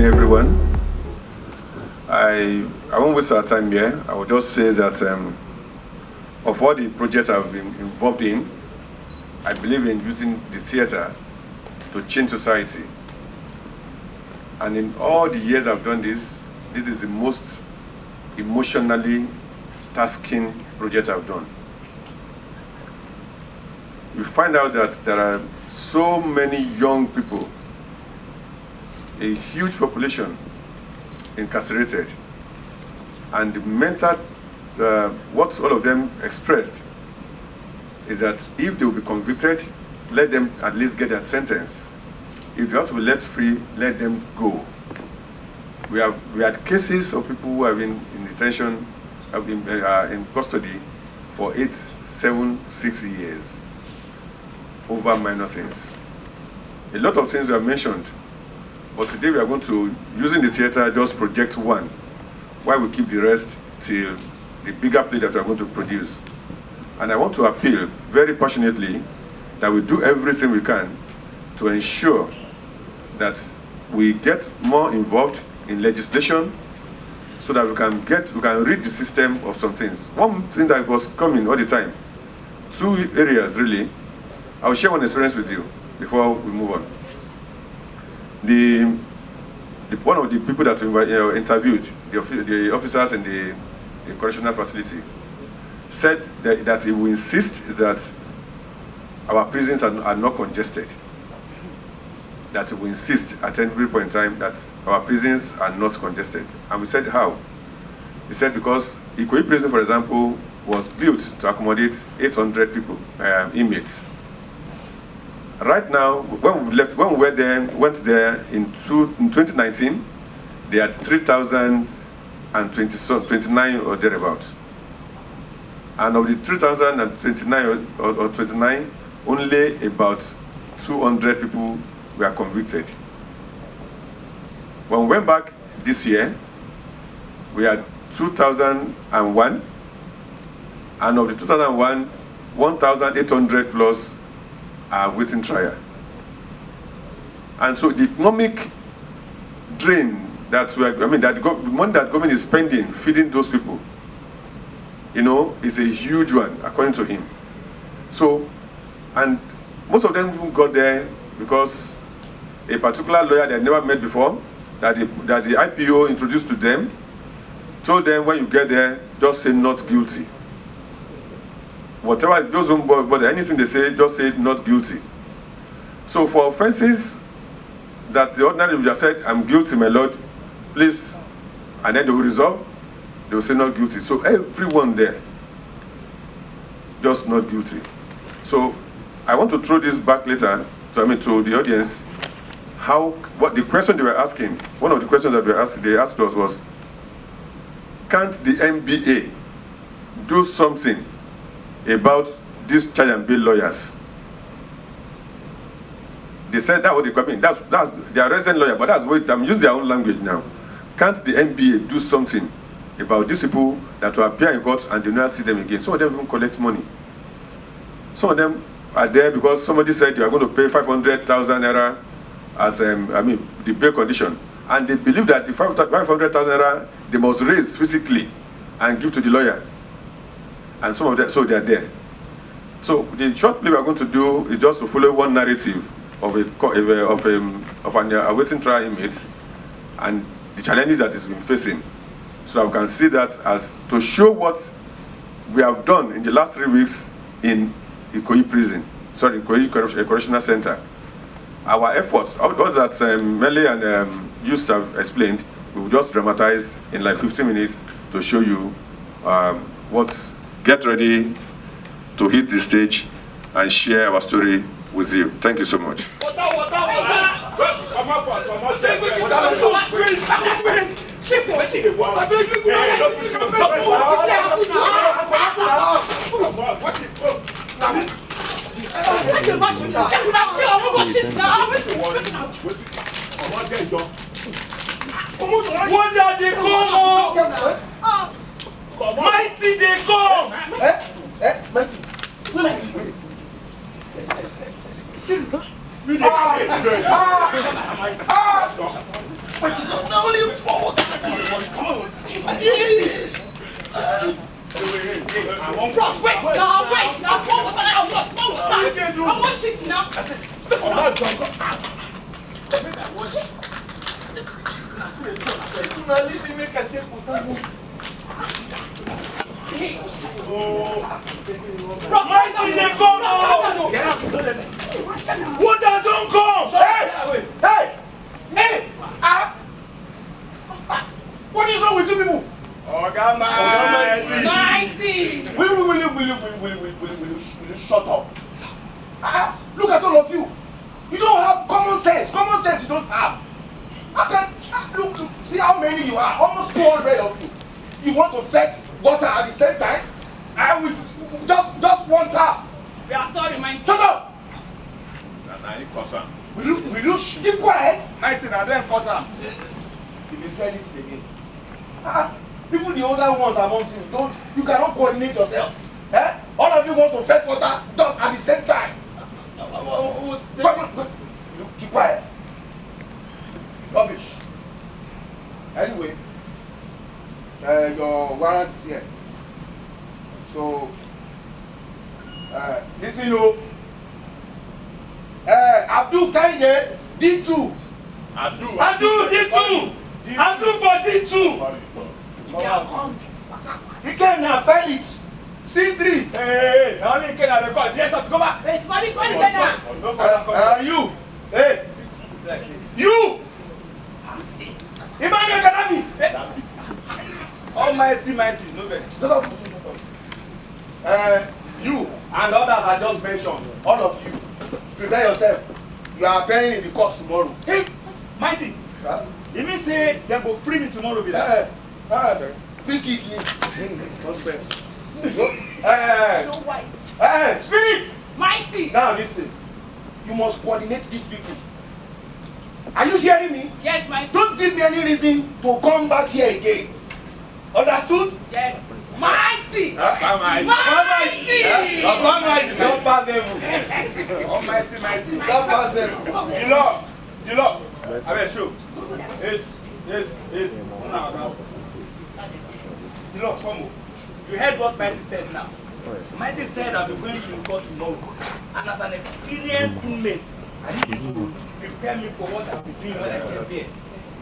morning, everyone. I won't waste our time here. I will just say that of all the projects I've been involved in, I believe in using the theater to change society. And in all the years I've done this, this is the most emotionally tasking project I've done. You find out that there are so many young people, a huge population incarcerated, and the mental, what all of them expressed is that if they will be convicted, let them at least get their sentence. If they have to be let free, let them go. We had cases of people who have been in detention, have been in custody for 8, 7, 6 years over minor things. A lot of things were mentioned, but today we are going to, using the theater, just project one, while we keep the rest till the bigger play that we are going to produce. And I want to appeal very passionately that we do everything we can to ensure that we get more involved in legislation so that we can rid the system of some things. One thing that was coming all the time, 2 areas really. I'll share one experience with you before we move on. One of the people that we interviewed, the officers in the correctional facility, said that he will insist that our prisons are not congested. That he will insist at every point in time that our prisons are not congested. And we said, how? He said because Ikoyi prison, for example, was built to accommodate 800 people, inmates. Right now, when we went there in 2019, they had 3,029 or thereabouts. And of the 3,029 or 29, only about 200 people were convicted. When we went back this year, we had 2,001, and of the 2,001, 1,800 plus are waiting trial. And so the economic drain that money that government is spending feeding those people, is a huge one, according to him. So, and most of them even got there because a particular lawyer they had never met before, that the IPO introduced to them, told them when you get there, just say not guilty. Whatever, those don't bother, anything they say, just say not guilty. So for offenses that the ordinary will just said, I'm guilty, my lord, please, and then they will resolve, they will say not guilty. So everyone there, just not guilty. So I want to throw this back later to the audience. What the question they were asking, one of the questions that they asked us was, can't the NBA do something about these charge and bail lawyers? They said that what they come in. That's their resident lawyer, but that's what I'm using their own language now. Can't the NBA do something about these people that will appear in court and do not see them again? Some of them even collect money. Some of them are there because somebody said you are going to pay 500,000 naira as the bail condition, and they believe that the 500,000 naira they must raise physically and give to the lawyer. And some of them, so they are there. So the short play we are going to do is just to follow one narrative of an awaiting trial inmate and the challenges that he's been facing, so that we can see that as to show what we have done in the last 3 weeks in Ikoyi prison, Ikoyi Correctional Center. Our efforts, all that Mele and Just have explained, we will just dramatize in like 15 minutes to show you what's. Get ready to hit the stage and share our story with you. Thank you so much. Mighty they come! Mighty. Bros, wait now. Small water now. What? Small water. I want shit now. I'm not drunk. Now leave me make a take water. Bros, Mighty, they come now. Water don't come. Hey. What is wrong with you people? Mighty. Will you shut up? Look at all of you. You don't have common sense. Common sense you don't have. How can look, see how many you are? Almost 200 of you. You want to fetch water at the same time? And with just one tap. We are sorry, Mighty. Shut up! Will you keep quiet? 19 and then cause am. If you say it again. Even the older ones among you cannot coordinate yourselves. Eh? All of you want to fetch water just at the same time. Look, keep quiet. Rubbish. Anyway, your warrant is here. So, listen, you. Abdul Kanye, D2. Abdul D2. Abdul for D2. Ikena Felix, C3. Hey, only Ikena the call. Yes, have to go back. Hey, Smiley, call Ikena. You. Hey. You. Emmanuel Gaddafi. Almighty, no vex. You and others I just mentioned, all of you, prepare yourself. You are appearing in the court tomorrow. Hey, Mighty. You mean say they go free me tomorrow be that? Free kick you. Nonsense. No wife. Spirit. Mighty. Now listen. You must coordinate these people. Are you hearing me? Yes, Mighty. Don't give me any reason to come back here again. Understood? Yes. Mighty. Mighty. Don't pass them. Almighty. Don't pass them. The law. I will show. Yes. Now. The law, come. You heard what Mighty said now. Mighty said I'll be going to court tomorrow. And as an experienced inmate, I need you to prepare me for what I'll be doing when I get there.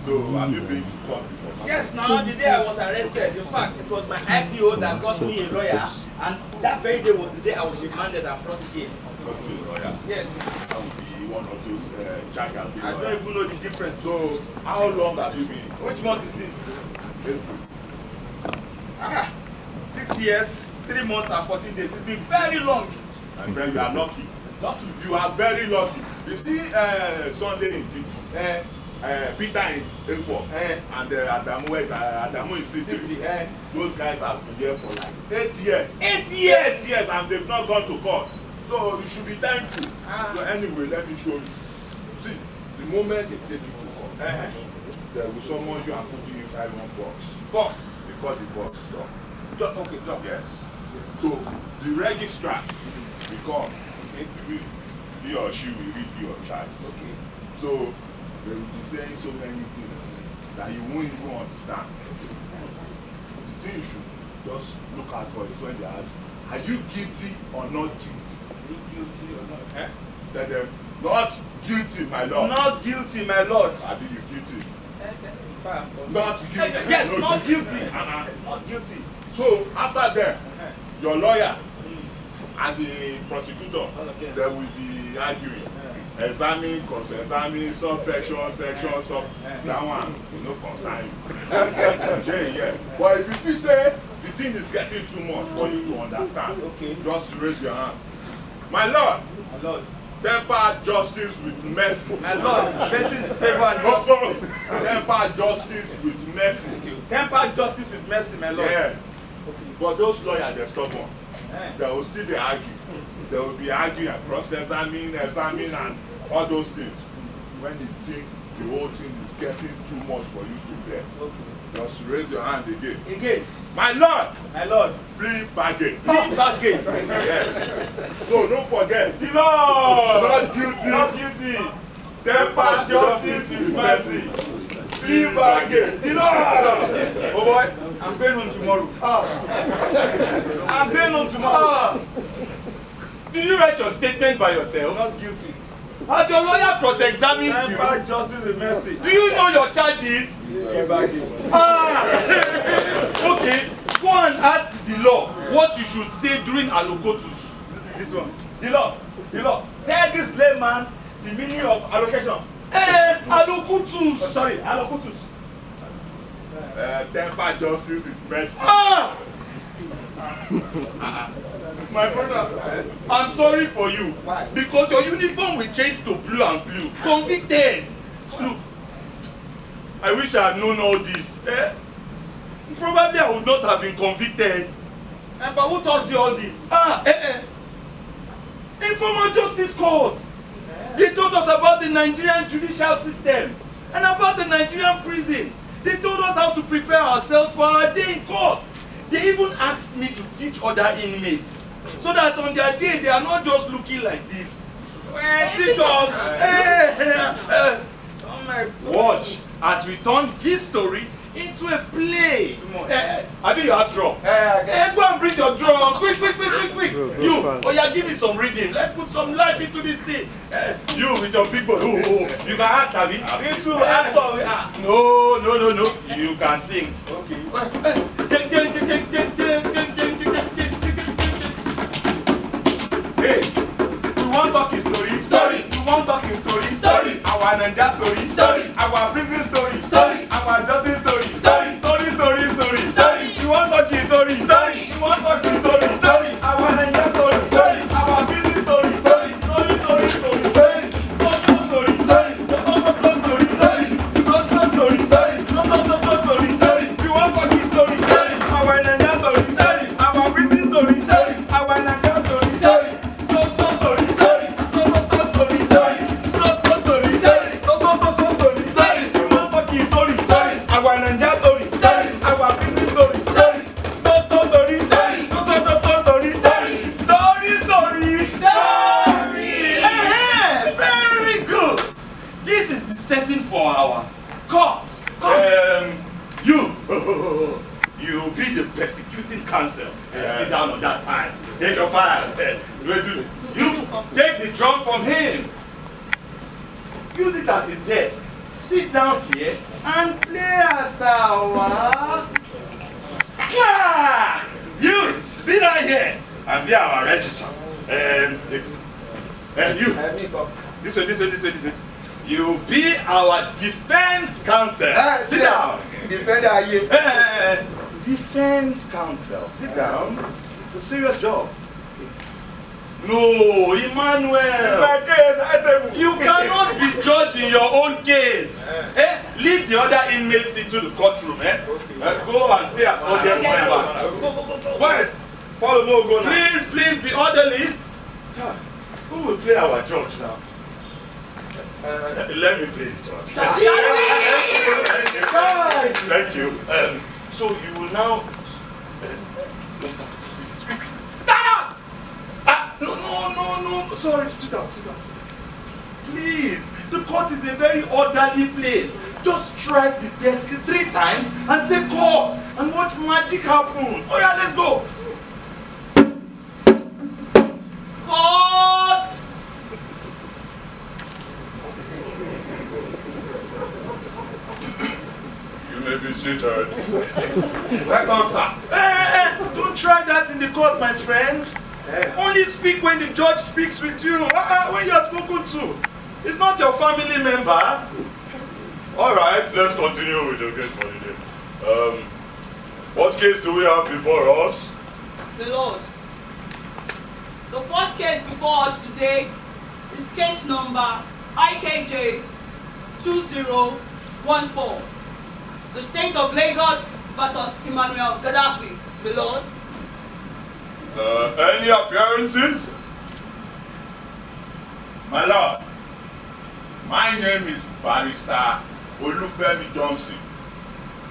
So, have you been to court before? Yes, now the day I was arrested, in fact, it was my IPO that got me a lawyer, and that very day was the day I was remanded and brought here. Got you a lawyer? Yes. That would be one of those charge and I don't even know the difference. So, how long have you been? Which month is this? 6 years, 3 months and 14 days. It's been very long. And then you are lucky. Lucky? You are very lucky. You see Sunday in T2. Peter in A4 and Adamu in C3. Those guys have been there for like 8 years. 8 years? 8 years and they've not gone to court. So you should be thankful. So anyway, let me show you. See, the moment they take you to court, they will summon you and put you inside one box. They call the box drop. Okay, drop. Yes. So the registrar will come. He or she will read your charge. Okay. So they will be saying so many things that you won't even understand. The thing you should just look out for is when they ask, are you guilty or not guilty? Are you guilty or not? Tell them, not guilty, my lord. Not guilty, my lord. Are you guilty? Not guilty. Yes, not guilty. Not guilty. So after that, your lawyer and the prosecutor, they will be arguing. Examine, cross-examine, subsection, section, that one will not concern you. Yeah. But if you feel say the thing is getting too much for you to understand, just raise your hand. My lord, temper justice with mercy. My lord, mercy's favor and justice. Temper justice with mercy. Temper justice with mercy, my lord. Yes. But those lawyers, they're stubborn. They will still be arguing. They will be arguing and cross-examine, examine, and all those things. When you think the whole thing is getting too much for you to bear, just raise your hand again. Again. My lord, plea bargain. Plea bargain. Yes. So don't forget. The Lord. Not guilty. Not guilty. Temper justice with mercy. Plea bargain. The Lord. Oh boy. I'm going home tomorrow. I'm going home tomorrow. Did you write your statement by yourself? Not guilty. Has your lawyer cross-examined you? Temper justice the mercy. Do you know your charges? Give back here. Okay, go and ask the law what you should say during allocatus. This one. The law. Tell this layman the meaning of allocation. Allocatus. Oh, sorry, allocatus. Temper justice with mercy. My brother, I'm sorry for you. Why? Because your uniform will change to blue and blue. Convicted. Look, I wish I had known all this. Probably I would not have been convicted. But who taught you all this? Informal Justice Court. They told us about the Nigerian judicial system and about the Nigerian prison. They told us how to prepare ourselves for our day in court. They even asked me to teach other inmates so that on their day they are not just looking like this. Teach us. Oh my God. Watch as we turn history into a play. I mean you have drum. Go and bring your drum. Quick. You, give me some reading. Let's put some life into this thing. You with your big boy. You can act, Abi. You too, actor. No. You can sing. Okay. Hey, we want talking story. You want talking story. Our Naija story. Our prison story. Our justice story. Story. You want talking story. You want talking story. Our Naija story. Our prison story. Story. You want talking story. Our Naija story. Our prison story. Our Naija story. For our court. You be the persecuting counsel. Sit down on that side. Take your files. You take the drum from him. Use it as a desk. Sit down here and play as our clerk. You sit down here and be our registrar. You. This way. You be our defense counsel. Sit down. Defense counsel. Sit down. It's a serious job. No, Emmanuel. In my case, you cannot be judged in your own case. Lead the other inmates into the courtroom. Go and stay as audience member. Boys, follow me, go now. Please be orderly. Who will play our judge now? Let me play the judge. Thank you. So you will now. Let's start. Stop! No. Sorry, sit down. Please, the court is a very orderly place. Just strike the desk 3 times and say court and watch magic happen. Oh yeah, let's go. Court! You may be seated. Welcome, sir. Don't try that in the court, my friend. Only speak when the judge speaks with you. When you are spoken to. It's not your family member. All right, let's continue with the case for the day. What case do we have before us? The Lord. The first case before us today is case number IKJ 2014. The State of Lagos versus Emmanuel Gaddafi. The Lord. Any appearances? My lord, my name is Barrister Olufemi Johnson,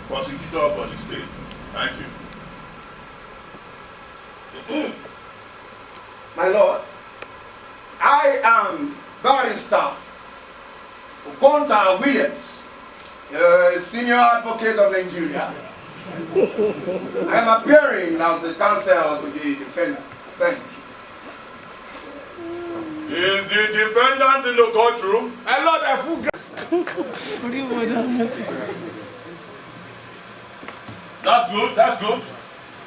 prosecutor for the state. Thank you. My lord, I am Barrister Okonta Williams, senior advocate of Nigeria. I am appearing as the counsel to the defendant. Thank you. Is the defendant in the courtroom? My lord, I full That's good, that's good.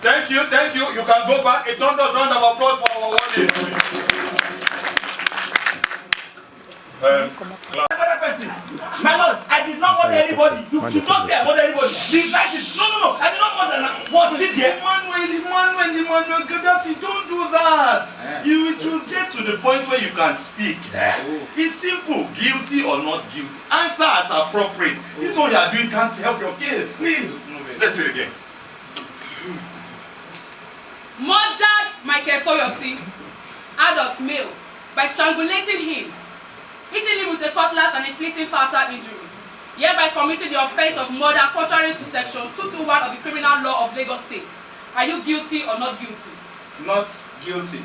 Thank you, thank you. You can go back. A thunderous round of applause for our warning. Another person. My lord, I did not murder anybody. You should not say I murdered anybody. The fact is, no, I did not murder. Was it there? Emmanuel, Gaddafi, don't do that. You will get to the point where you can speak. It's simple. Guilty or not guilty. Answer as appropriate. This one you are doing can't help your case. Please. Let's do it again. Murdered Michael Toyosi, adult male, by strangulating him, hitting him with a cutlass and inflicting fatal injury, hereby committing the offense of murder contrary to section 221 of the Criminal Law of Lagos State. Are you guilty or not guilty? Not guilty.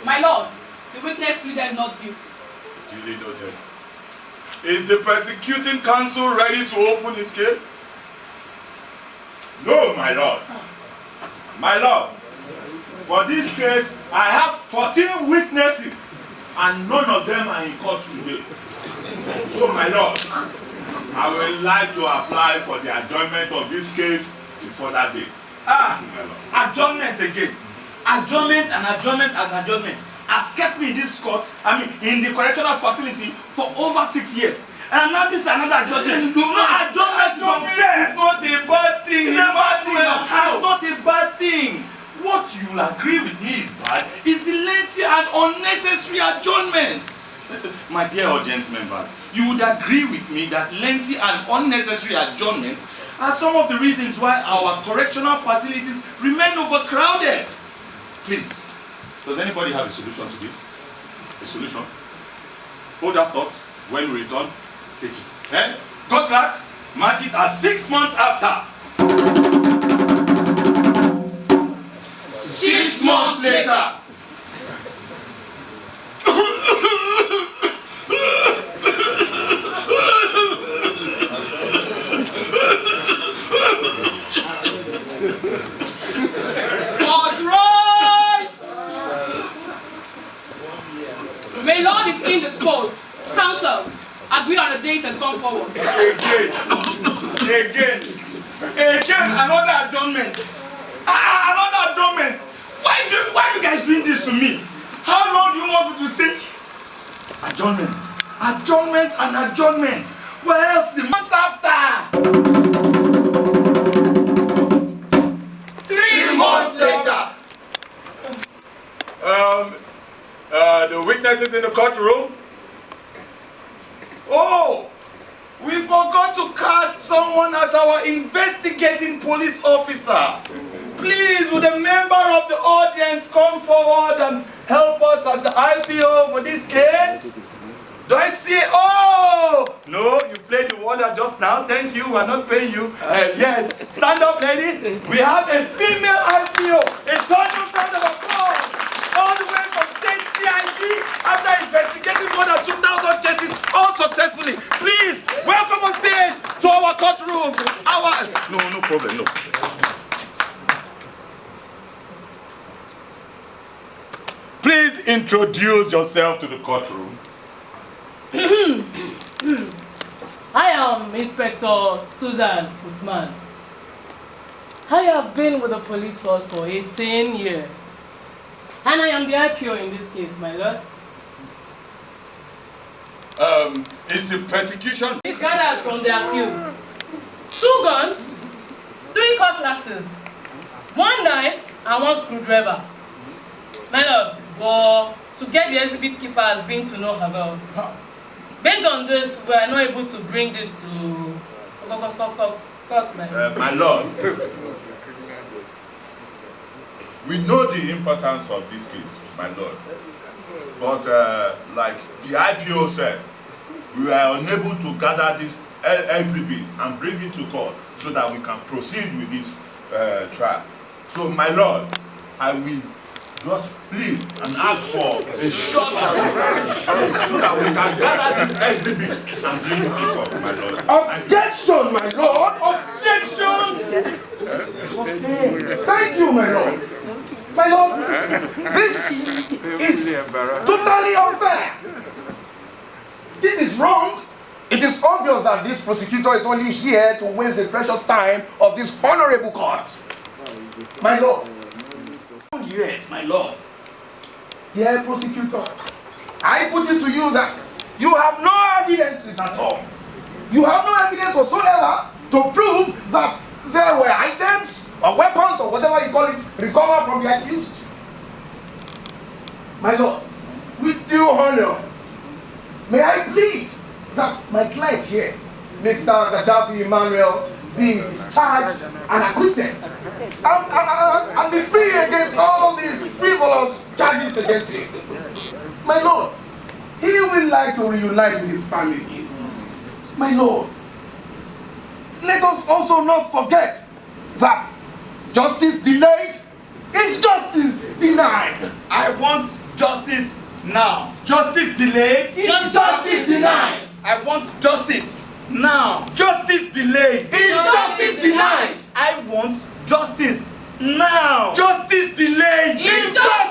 My lord, the witness pleaded not guilty. Duly noted. Is the prosecuting counsel ready to open his case? No, my lord. My lord, for this case, I have 14 witnesses and none of them are in court today. So, my lord, I would like to apply for the adjournment of this case before that date. Adjournment again. Adjournment and adjournment and adjournment has kept me in this court, in the correctional facility for over 6 years. And now this is another adjournment. No, adjournment is unfair. It's not a bad thing. It's a bad thing. It's not a bad thing. What you will agree with me is bad is the lengthy and unnecessary adjournment. My dear audience members, you would agree with me that lengthy and unnecessary adjournment are some of the reasons why our correctional facilities remain overcrowded. Please, does anybody have a solution to this? A solution? Hold that thought. When we return, take it. Good luck. Mark it as 6 months after. 6 months later. May Lord is indisposed. Counsels, agree on a date and come forward. Again, another adjournment. Another adjournment. Why do you guys doing this to me? How long do you want me to stay? Adjournment. Adjournment and adjournment. What else the months after? 3 months later. The witnesses in the courtroom. Oh, we forgot to cast someone as our investigating police officer. Please, would a member of the audience come forward and help us as the IPO for this case? Do I see? Oh! No, you played the water just now. Thank you. We're not paying you. Yes. Stand up, lady. We have a female IPO. A total round of applause. All the way from State CID after investigating more than 2,000 cases, all successfully. Please, welcome on stage to our courtroom. No problem, no. Please introduce yourself to the courtroom. I am Inspector Susan Usman. I have been with the police force for 18 years. And I am the IPO in this case, my lord. Is the persecution? It's gathered from the accused 2 guns, 3 cutlasses, 1 knife, and 1 screwdriver. My lord, but to get the exhibit keeper has been to no avail. Based on this, we are not able to bring this to court, my lord. We know the importance of this case, my lord. But like the IPO said, we were unable to gather this exhibit and bring it to court so that we can proceed with this trial. So, my lord, I will just plead and ask for a short so that we can gather this exhibit and bring it up, my lord. Objection, my lord! Objection! Thank you, my lord. My lord, this is totally unfair. This is wrong. It is obvious that this prosecutor is only here to waste the precious time of this honorable court. My lord. Yes, my lord. Dear prosecutor, I put it to you that you have no evidences at all. You have no evidence whatsoever to prove that there were items or weapons or whatever you call it recovered from the accused. My lord, with due honor, may I plead that my client here, Mr. Gaddafi Emmanuel, be discharged and acquitted and be free against all these frivolous charges against him. My lord, he will like to reunite with his family. My lord, let us also not forget that justice delayed is justice denied. I want justice now. Justice delayed is justice denied. I want justice now. Justice delayed is justice denied. I want justice now. Justice delayed is justice